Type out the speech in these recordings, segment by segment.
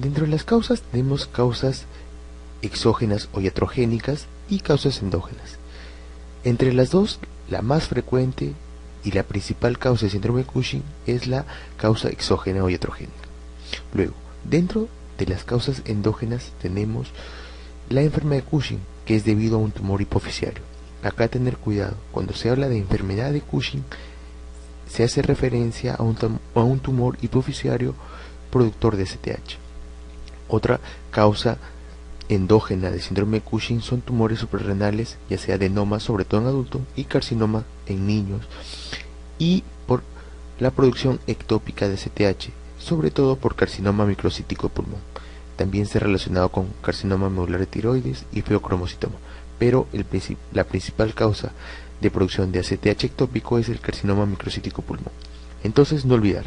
Dentro de las causas tenemos causas exógenas o iatrogénicas y causas endógenas. Entre las dos, la más frecuente y la principal causa de síndrome de Cushing es la causa exógena o iatrogénica. Luego, dentro de las causas endógenas tenemos la enfermedad de Cushing, que es debido a un tumor hipofisiario. Acá tener cuidado, cuando se habla de enfermedad de Cushing, se hace referencia a un tumor hipofisiario productor de STH. Otra causa endógena de síndrome de Cushing son tumores suprarrenales, ya sea adenoma, sobre todo en adultos, y carcinoma en niños, y por la producción ectópica de STH, sobre todo por carcinoma microcítico de pulmón. También está relacionado con carcinoma medular de tiroides y feocromocitoma, pero la principal causa de producción de ACTH ectópico es el carcinoma microcítico de pulmón. Entonces, no olvidar,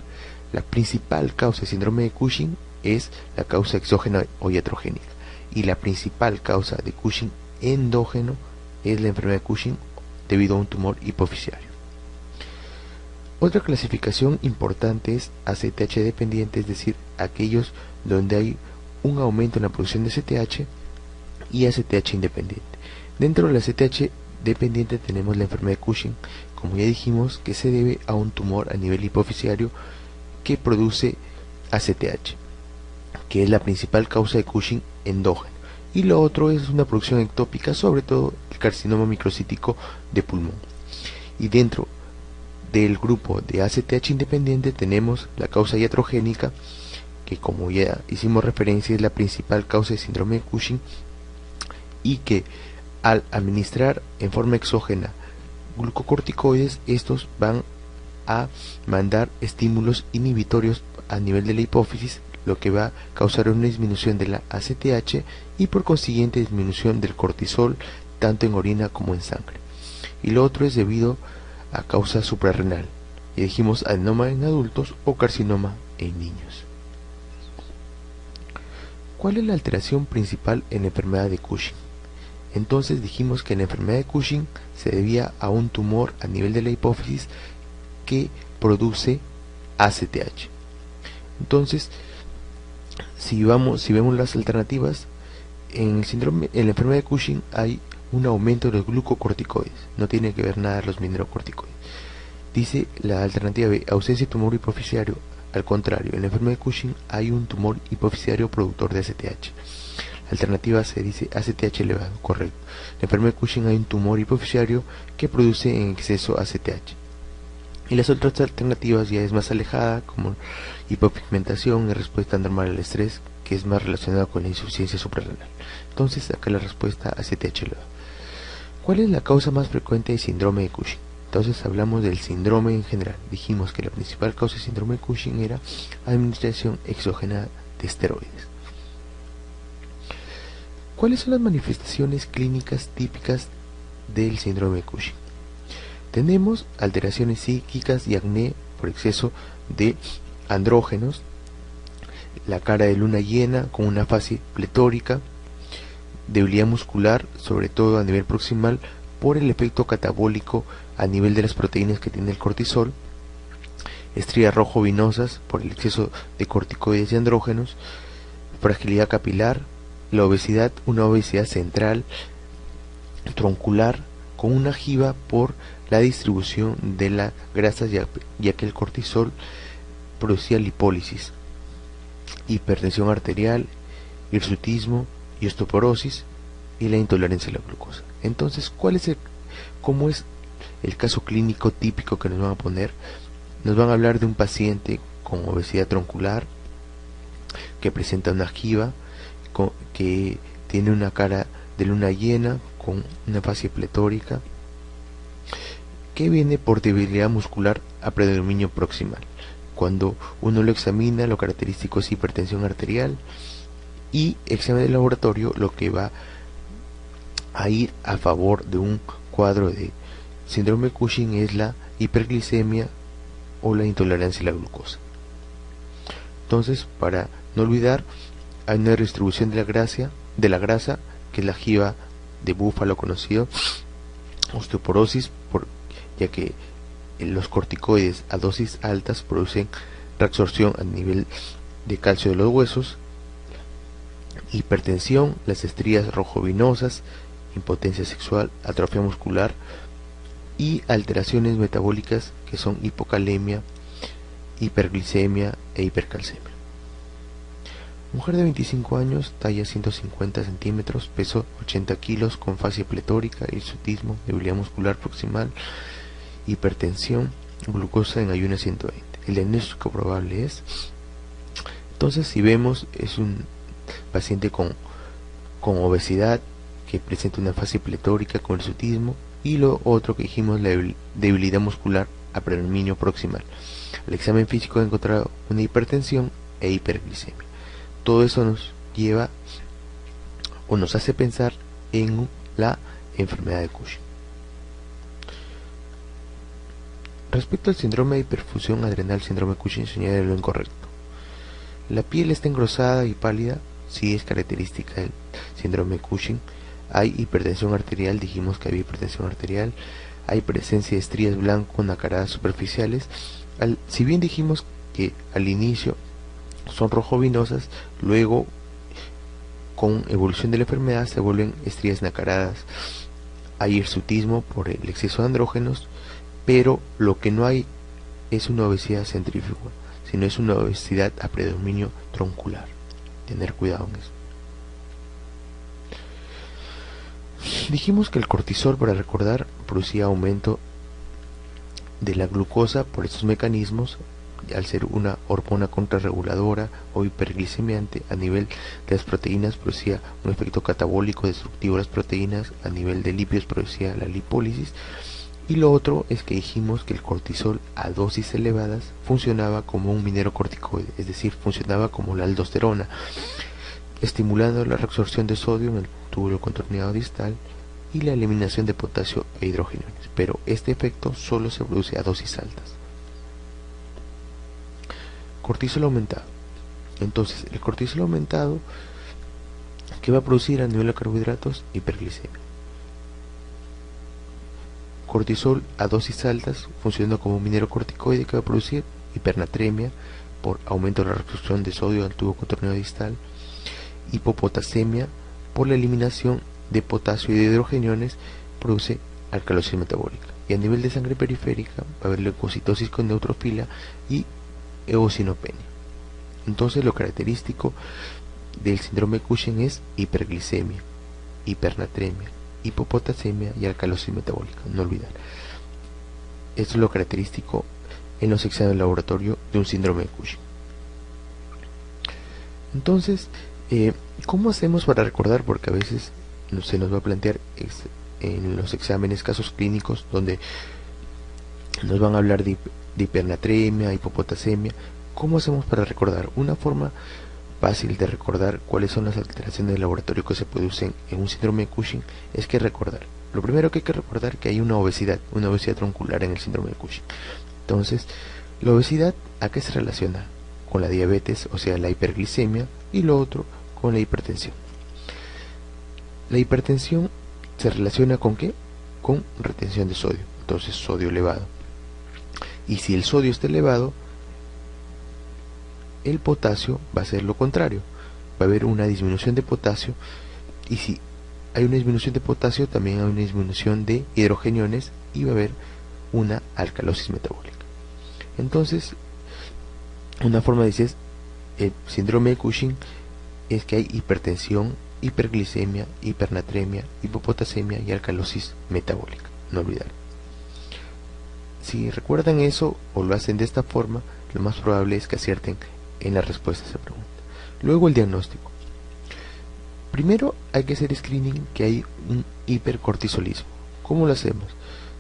la principal causa de síndrome de Cushing es la causa exógena o iatrogénica, y la principal causa de Cushing endógeno es la enfermedad de Cushing debido a un tumor hipofisiario. Otra clasificación importante es ACTH dependiente, es decir, aquellos donde hay un aumento en la producción de ACTH, y ACTH independiente. Dentro de la ACTH dependiente tenemos la enfermedad de Cushing, como ya dijimos, que se debe a un tumor a nivel hipofisiario que produce ACTH, que es la principal causa de Cushing endógeno, y lo otro es una producción ectópica, sobre todo el carcinoma microcítico de pulmón. Y dentro del grupo de ACTH independiente tenemos la causa iatrogénica, que como ya hicimos referencia es la principal causa de síndrome de Cushing, y que al administrar en forma exógena glucocorticoides, estos van a mandar estímulos inhibitorios a nivel de la hipófisis, lo que va a causar una disminución de la ACTH y por consiguiente disminución del cortisol tanto en orina como en sangre. Y lo otro es debido a causa suprarrenal, y dijimos adenoma en adultos o carcinoma en niños. ¿Cuál es la alteración principal en la enfermedad de Cushing? Entonces dijimos que la enfermedad de Cushing se debía a un tumor a nivel de la hipófisis que produce ACTH. Entonces, si vemos las alternativas, en la enfermedad de Cushing hay un aumento de los glucocorticoides, no tiene que ver nada los mineralocorticoides. Dice la alternativa B, ausencia de tumor hipofisiario. Al contrario, en la enfermedad de Cushing hay un tumor hipofisiario productor de ACTH. La alternativa C dice ACTH elevado, correcto. En la enfermedad de Cushing hay un tumor hipofisiario que produce en exceso ACTH. Y las otras alternativas ya es más alejada, como hipopigmentación y respuesta normal al estrés, que es más relacionada con la insuficiencia suprarrenal. Entonces, acá la respuesta ACTH elevado. ¿Cuál es la causa más frecuente de síndrome de Cushing? Entonces hablamos del síndrome en general. Dijimos que la principal causa de síndrome de Cushing era administración exógena de esteroides. ¿Cuáles son las manifestaciones clínicas típicas del síndrome de Cushing? Tenemos alteraciones psíquicas y acné por exceso de andrógenos, la cara de luna llena con una fase pletórica, debilidad muscular, sobre todo a nivel proximal, por el efecto catabólico a nivel de las proteínas que tiene el cortisol, estrías rojo-vinosas por el exceso de corticoides y andrógenos, fragilidad capilar, la obesidad, una obesidad central, troncular, con una jiba por la distribución de las grasas, ya que el cortisol producía lipólisis, hipertensión arterial, hirsutismo y osteoporosis, y la intolerancia a la glucosa. Entonces, ¿cómo es el caso clínico típico que nos van a poner? Nos van a hablar de un paciente con obesidad troncular, que presenta una jiba, que tiene una cara de luna llena con una fase pletórica, que viene por debilidad muscular a predominio proximal. Cuando uno lo examina, lo característico es hipertensión arterial, y examen de laboratorio lo que va a ir a favor de un cuadro de síndrome de Cushing es la hiperglicemia o la intolerancia a la glucosa. Entonces, para no olvidar, hay una distribución de la grasa, que es la jiba de búfalo conocido, osteoporosis, ya que los corticoides a dosis altas producen reabsorción a nivel de calcio de los huesos, hipertensión, las estrías rojovinosas, impotencia sexual, atrofia muscular y alteraciones metabólicas que son hipocalemia, hiperglicemia e hipercalcemia. Mujer de 25 años, talla 150 centímetros, peso 80 kilos, con fascia pletórica, hirsutismo, debilidad muscular proximal, hipertensión, glucosa en ayunas 120. El diagnóstico probable es, entonces, si vemos, es un paciente con obesidad que presenta una fascia pletórica con hirsutismo, y lo otro que dijimos, la debilidad muscular a predominio proximal. El examen físico ha encontrado una hipertensión e hiperglicemia. Todo eso nos lleva o nos hace pensar en la enfermedad de Cushing. Respecto al síndrome de hiperfusión adrenal, síndrome de Cushing, señala lo incorrecto. La piel está engrosada y pálida, sí es característica del síndrome de Cushing. Hay hipertensión arterial, dijimos que había hipertensión arterial. Hay presencia de estrías blanco-nacaradas superficiales. Si bien dijimos que al inicio son rojovinosas, luego con evolución de la enfermedad se vuelven estrías nacaradas. Hay hirsutismo por el exceso de andrógenos, pero lo que no hay es una obesidad centrífuga, sino es una obesidad a predominio troncular. Tener cuidado en eso. Dijimos que el cortisol, para recordar, producía aumento de la glucosa por estos mecanismos, al ser una hormona contrarreguladora o hiperglicemiante. A nivel de las proteínas producía un efecto catabólico destructivo de las proteínas, a nivel de lípidos producía la lipólisis. Y lo otro es que dijimos que el cortisol a dosis elevadas funcionaba como un minerocorticoide, es decir, funcionaba como la aldosterona, estimulando la reabsorción de sodio en el túbulo contorneado distal y la eliminación de potasio e hidrogeniones, pero este efecto solo se produce a dosis altas. Cortisol aumentado. Entonces, el cortisol aumentado, ¿qué va a producir a nivel de carbohidratos? Hiperglicemia. Cortisol a dosis altas, funcionando como un minerocorticoide, que va a producir hipernatremia por aumento de la reabsorción de sodio al tubo contorneado distal, hipopotasemia por la eliminación de potasio y de hidrogeniones, produce alcalosis metabólica. Y a nivel de sangre periférica va a haber leucocitosis con neutrofila y eosinopenia. Entonces, lo característico del síndrome de Cushing es hiperglicemia, hipernatremia, hipopotasemia y alcalosis metabólica, no olvidar. Esto es lo característico en los exámenes de laboratorio de un síndrome de Cushing. Entonces, ¿cómo hacemos para recordar? Porque a veces se nos va a plantear en los exámenes casos clínicos donde nos van a hablar de hipernatremia, hipopotasemia. ¿Cómo hacemos para recordar? Una forma fácil de recordar cuáles son las alteraciones del laboratorio que se producen en un síndrome de Cushing es que recordar. Lo primero que hay que recordar que hay una obesidad troncular en el síndrome de Cushing. Entonces, la obesidad, ¿a qué se relaciona? Con la diabetes, o sea, la hiperglicemia, y lo otro con la hipertensión. La hipertensión se relaciona con ¿qué? Con retención de sodio, entonces sodio elevado. Y si el sodio está elevado, el potasio va a ser lo contrario, va a haber una disminución de potasio, y si hay una disminución de potasio, también hay una disminución de hidrogeniones y va a haber una alcalosis metabólica. Entonces, una forma de decir el síndrome de Cushing es que hay hipertensión, hiperglicemia, hipernatremia, hipopotasemia y alcalosis metabólica, no olvidar. Si recuerdan eso o lo hacen de esta forma, lo más probable es que acierten en la respuesta a esa pregunta. Luego, el diagnóstico. Primero hay que hacer screening que hay un hipercortisolismo. ¿Cómo lo hacemos?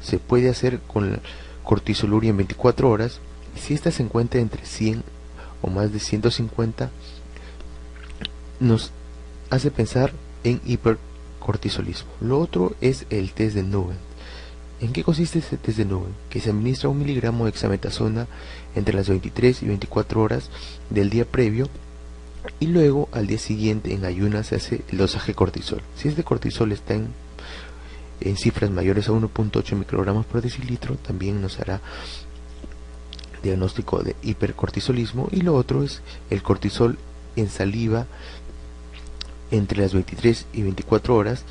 Se puede hacer con la cortisoluria en 24 horas. Si esta se encuentra entre 100 o más de 150, nos hace pensar en hipercortisolismo. Lo otro es el test de Neumann. ¿En qué consiste este test de Neumann? Que se administra 1 miligramo de hexametasona entre las 23 y 24 horas del día previo, y luego al día siguiente en ayunas se hace el dosaje de cortisol. Si este cortisol está en cifras mayores a 1.8 microgramos por decilitro, también nos hará diagnóstico de hipercortisolismo. Y lo otro es el cortisol en saliva entre las 23 y 24 horas,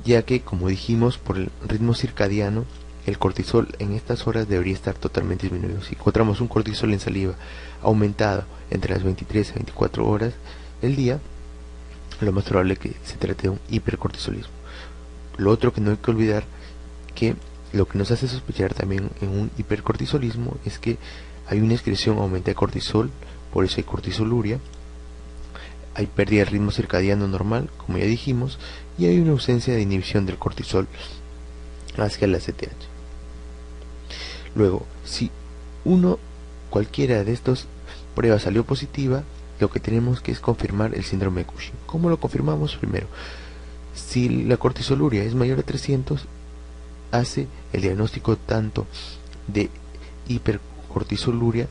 ya que, como dijimos, por el ritmo circadiano, el cortisol en estas horas debería estar totalmente disminuido. Si encontramos un cortisol en saliva aumentado entre las 23 y 24 horas del día, lo más probable es que se trate de un hipercortisolismo. Lo otro que no hay que olvidar, que lo que nos hace sospechar también en un hipercortisolismo es que hay una excreción aumenta de cortisol, por eso hay cortisoluria, hay pérdida de ritmo circadiano normal, como ya dijimos, y hay una ausencia de inhibición del cortisol hacia la ACTH. Luego, si cualquiera de estas pruebas salió positiva, lo que tenemos que es confirmar el síndrome de Cushing. ¿Cómo lo confirmamos? Primero, si la cortisoluria es mayor a 300, hace el diagnóstico tanto de hipercortisoluria,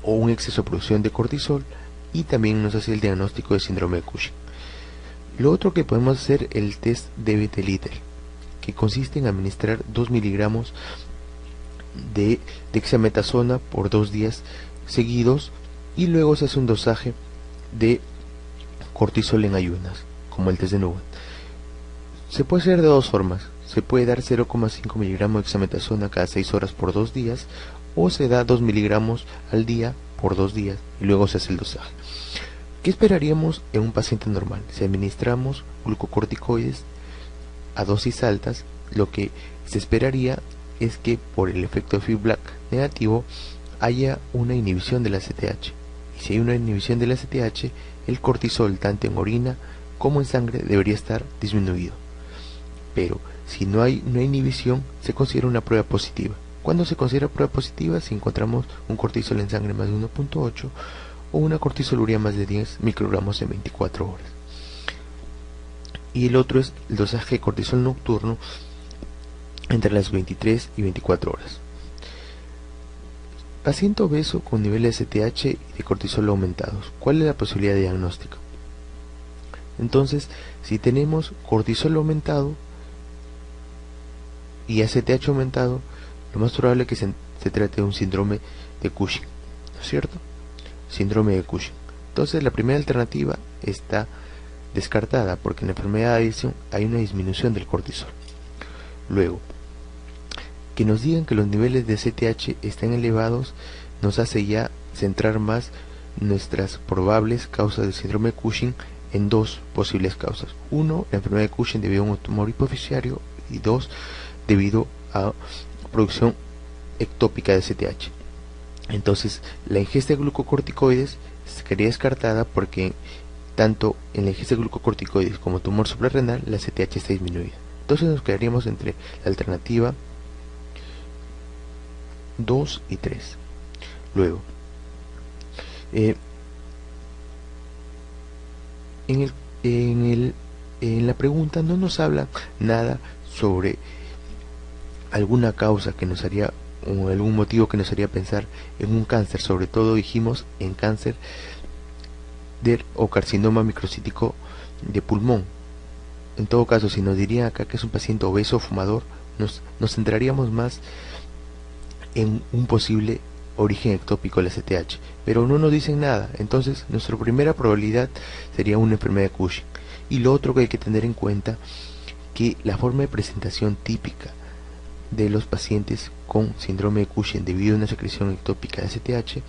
o un exceso de producción de cortisol, y también nos hace el diagnóstico de síndrome de Cushing. Lo otro que podemos hacer es el test de Bete-Liter, que consiste en administrar 2 miligramos de dexametasona por 2 días seguidos, y luego se hace un dosaje de cortisol en ayunas, como el test de Newman. Se puede hacer de dos formas: se puede dar 0,5 miligramos de dexametasona cada 6 horas por 2 días, o se da 2 miligramos al día por 2 días y luego se hace el dosaje. ¿Qué esperaríamos en un paciente normal? Si administramos glucocorticoides a dosis altas, lo que se esperaría es que por el efecto feedback negativo haya una inhibición de la ACTH, y si hay una inhibición de la ACTH, el cortisol tanto en orina como en sangre debería estar disminuido. Pero si no hay una inhibición, se considera una prueba positiva. ¿Cuándo se considera prueba positiva? Si encontramos un cortisol en sangre más de 1.8 o una cortisoluria más de 10 microgramos en 24 horas. Y el otro es el dosaje de cortisol nocturno entre las 23 y 24 horas. Paciente obeso con niveles de ACTH y de cortisol aumentados. ¿Cuál es la posibilidad de diagnóstico? Entonces, si tenemos cortisol aumentado y ACTH aumentado, lo más probable es que se trate de un síndrome de Cushing, ¿no es cierto? Síndrome de Cushing. Entonces, la primera alternativa está descartada, porque en la enfermedad de Addison hay una disminución del cortisol. Luego, que nos digan que los niveles de ACTH están elevados nos hace ya centrar más nuestras probables causas del síndrome de Cushing en dos posibles causas. Uno, la enfermedad de Cushing debido a un tumor hipoficiario, y dos, debido a producción ectópica de ACTH. Entonces, la ingesta de glucocorticoides quedaría descartada porque tanto en la ingesta de glucocorticoides como tumor suprarrenal la ACTH está disminuida. Entonces nos quedaríamos entre la alternativa 2 y 3. Luego, en la pregunta no nos habla nada sobre alguna causa que nos haría, o algún motivo que nos haría pensar en un cáncer. Sobre todo dijimos en cáncer o carcinoma microcítico de pulmón. En todo caso, si nos diría acá que es un paciente obeso o fumador, nos centraríamos más en un posible origen ectópico de la ACTH, pero no nos dicen nada. Entonces nuestra primera probabilidad sería una enfermedad de Cushing. Y lo otro que hay que tener en cuenta, que la forma de presentación típica de los pacientes con síndrome de Cushing debido a una secreción ectópica de ACTH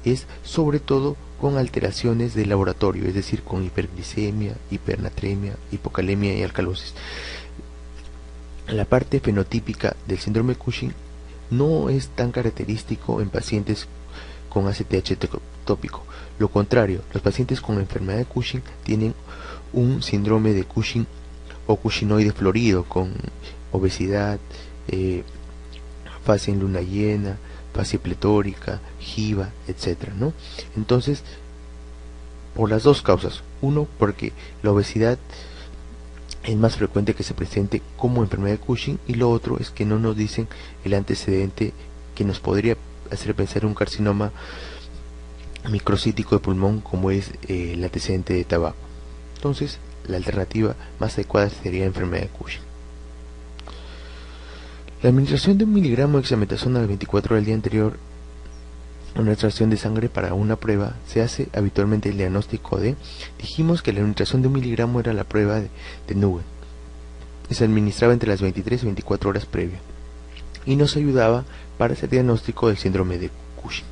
es sobre todo con alteraciones de laboratorio, es decir, con hiperglicemia, hipernatremia, hipocalemia y alcalosis. La parte fenotípica del síndrome de Cushing no es tan característico en pacientes con ACTH ectópico. Lo contrario, los pacientes con enfermedad de Cushing tienen un síndrome de Cushing o cushinoide florido, con obesidad, fase en luna llena, fase pletórica, giba, etcétera, ¿no? Entonces, por las dos causas: uno, porque la obesidad es más frecuente que se presente como enfermedad de Cushing, y lo otro es que no nos dicen el antecedente que nos podría hacer pensar en un carcinoma microcítico de pulmón, como es el antecedente de tabaco. Entonces, la alternativa más adecuada sería enfermedad de Cushing. La administración de 1 miligramo de dexametasona a las 24 horas del día anterior una extracción de sangre para una prueba, se hace habitualmente el diagnóstico de, dijimos que la administración de 1 miligramo era la prueba de Nugent, se administraba entre las 23 y 24 horas previas, y nos ayudaba para hacer diagnóstico del síndrome de Cushing.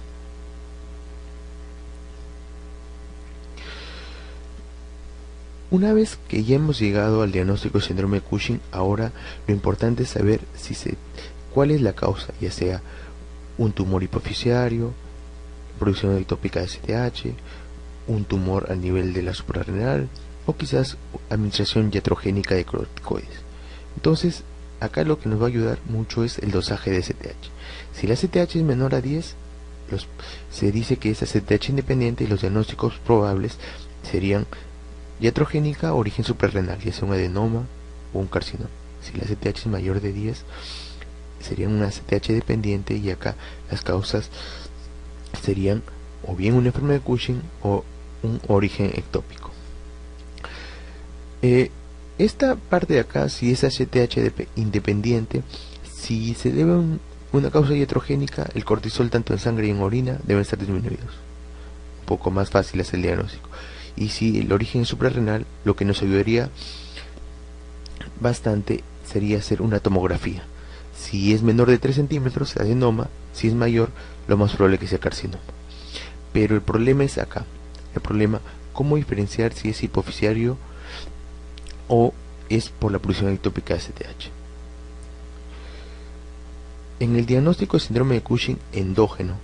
Una vez que ya hemos llegado al diagnóstico del síndrome de Cushing, ahora lo importante es saber cuál es la causa, ya sea un tumor hipofisiario, producción ectópica de STH, un tumor a nivel de la suprarrenal o quizás administración iatrogénica de corticoides. Entonces, acá lo que nos va a ayudar mucho es el dosaje de STH. Si la STH es menor a 10, se dice que es STH independiente y los diagnósticos probables serían iatrogénica o origen suprarrenal, ya sea un adenoma o un carcinoma. Si la STH es mayor de 10, serían una STH dependiente, y acá las causas serían o bien una enfermedad de Cushing o un origen ectópico. Esta parte de acá, si es STH independiente, si se debe a una causa iatrogénica, el cortisol tanto en sangre y en orina deben estar disminuidos. Un poco más fácil es el diagnóstico. Y si el origen es suprarrenal, lo que nos ayudaría bastante sería hacer una tomografía. Si es menor de 3 centímetros, adenoma. Si es mayor, lo más probable que sea carcinoma. Pero el problema es acá. El problema, cómo diferenciar si es hipofisiario o es por la producción ectópica de STH. En el diagnóstico de síndrome de Cushing endógeno,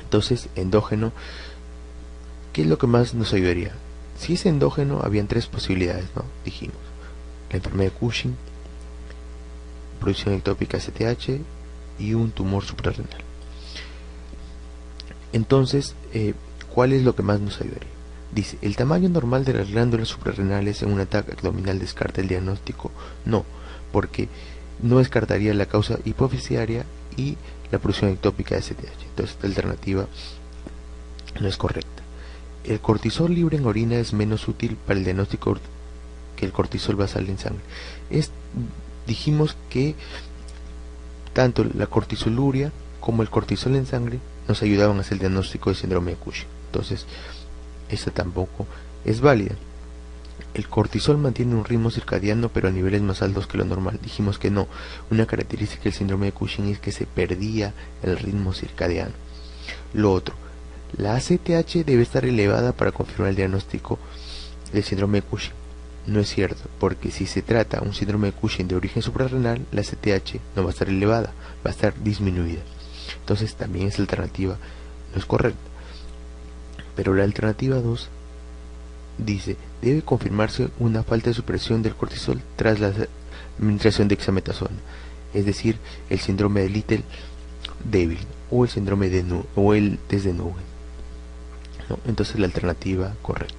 entonces endógeno, ¿qué es lo que más nos ayudaría? Si es endógeno, habían 3 posibilidades, ¿no? Dijimos, la enfermedad de Cushing, producción ectópica de STH y un tumor suprarrenal. Entonces, ¿cuál es lo que más nos ayudaría? Dice, ¿el tamaño normal de las glándulas suprarrenales en un ataque abdominal descarta el diagnóstico? No, porque no descartaría la causa hipofisiaria y la producción ectópica de STH. Entonces, esta alternativa no es correcta. El cortisol libre en orina es menos útil para el diagnóstico que el cortisol basal en sangre. Dijimos que tanto la cortisoluria como el cortisol en sangre nos ayudaban a hacer el diagnóstico de síndrome de Cushing. Entonces, esta tampoco es válida. El cortisol mantiene un ritmo circadiano, pero a niveles más altos que lo normal. Dijimos que no. Una característica del síndrome de Cushing es que se perdía el ritmo circadiano. Lo otro, la ACTH debe estar elevada para confirmar el diagnóstico del síndrome de Cushing. No es cierto, porque si se trata de un síndrome de Cushing de origen suprarrenal, la ACTH no va a estar elevada, va a estar disminuida. Entonces también esa alternativa no es correcta. Pero la alternativa 2 dice, debe confirmarse una falta de supresión del cortisol tras la administración de dexametasona, es decir, el síndrome de Little débil o el síndrome de o el test de Nugent, ¿no? Entonces la alternativa correcta.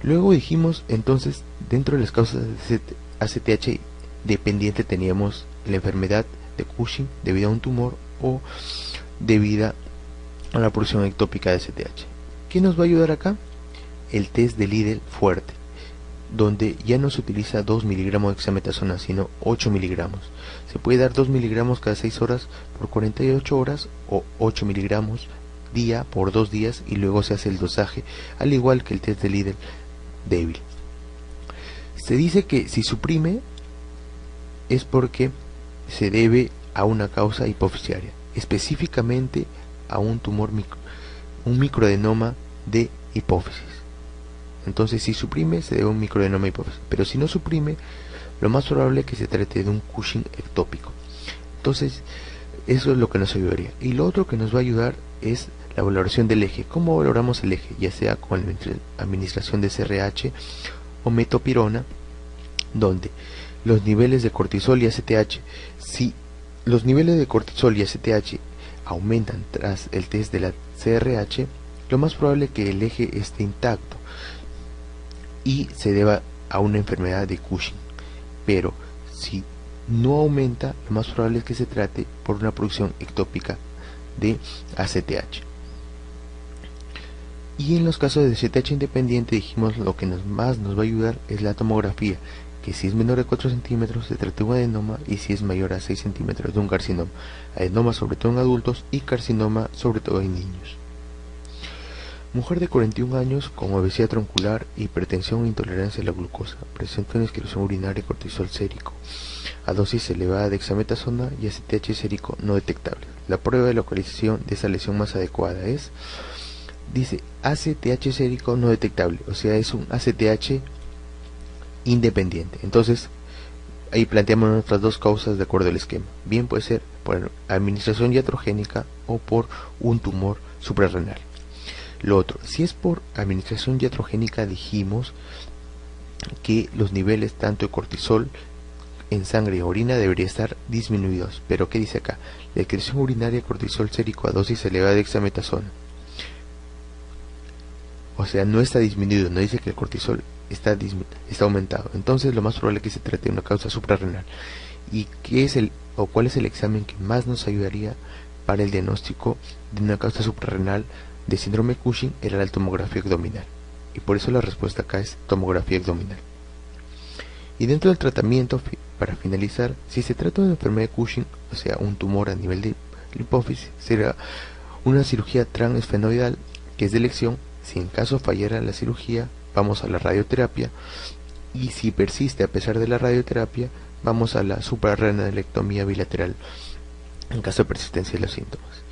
Luego dijimos, entonces, dentro de las causas de ACTH dependiente teníamos la enfermedad de Cushing debido a un tumor o debido a la producción ectópica de STH. ¿Qué nos va a ayudar acá? El test de Lidl fuerte, donde ya no se utiliza 2 miligramos de dexametasona, sino 8 miligramos. Se puede dar 2 miligramos cada 6 horas por 48 horas o 8 miligramos día por 2 días, y luego se hace el dosaje, al igual que el test de Lidl débil. Se dice que si suprime es porque se debe a una causa hipofisiaria, específicamente a un tumor un microadenoma de hipófisis. Entonces, si suprime, se debe a un microadenoma de hipófisis, pero si no suprime, lo más probable es que se trate de un Cushing ectópico. Entonces, eso es lo que nos ayudaría. Y lo otro que nos va a ayudar es la valoración del eje. ¿Cómo valoramos el eje? Ya sea con la administración de CRH o metopirona, donde los niveles de cortisol y ACTH, si los niveles de cortisol y ACTH aumentan tras el test de la CRH, lo más probable es que el eje esté intacto y se deba a una enfermedad de Cushing. Pero si no aumenta, lo más probable es que se trate por una producción ectópica de ACTH. Y en los casos de ACTH independiente, dijimos lo que más nos va a ayudar es la tomografía, que si es menor de 4 centímetros se trata de un adenoma y si es mayor a 6 centímetros de un carcinoma. Adenoma sobre todo en adultos y carcinoma sobre todo en niños. Mujer de 41 años con obesidad troncular, hipertensión e intolerancia a la glucosa, presenta una excreción urinaria de cortisol sérico a dosis elevada de dexametasona y ACTH sérico no detectable. La prueba de localización de esa lesión más adecuada es, dice, ACTH sérico no detectable, o sea, es un ACTH independiente. Entonces, ahí planteamos nuestras dos causas de acuerdo al esquema. Bien puede ser por administración iatrogénica o por un tumor suprarrenal. Lo otro, si es por administración iatrogénica, dijimos que los niveles tanto de cortisol en sangre y orina deberían estar disminuidos. Pero ¿qué dice acá? La excreción urinaria de cortisol sérico a dosis elevada de dexametasona. O sea, no está disminuido, no dice que el cortisol está aumentado. Entonces lo más probable es que se trate de una causa suprarrenal. ¿Y qué es cuál es el examen que más nos ayudaría para el diagnóstico de una causa suprarrenal de síndrome Cushing? Era la tomografía abdominal. Y por eso la respuesta acá es tomografía abdominal. Y dentro del tratamiento, para finalizar, si se trata de una enfermedad de Cushing, o sea, un tumor a nivel de la hipófisis, será una cirugía transesfenoidal, que es de elección. Si en caso fallara la cirugía, vamos a la radioterapia, y si persiste a pesar de la radioterapia, vamos a la suprarrenalectomía bilateral, en caso de persistencia de los síntomas.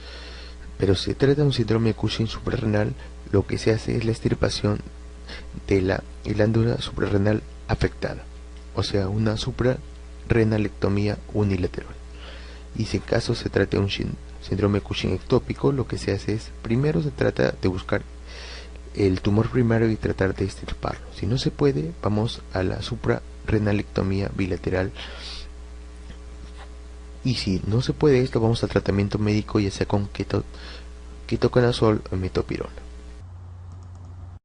Pero si se trata de un síndrome de Cushing suprarrenal, lo que se hace es la extirpación de la glándula suprarrenal afectada, o sea, una suprarrenalectomía unilateral. Y si en caso se trata de un síndrome de Cushing ectópico, lo que se hace es, primero se trata de buscar el tumor primario y tratar de extirparlo. Si no se puede, vamos a la suprarrenalectomía bilateral. Y si no se puede esto, vamos al tratamiento médico, ya sea con ketoconazol o metopirona.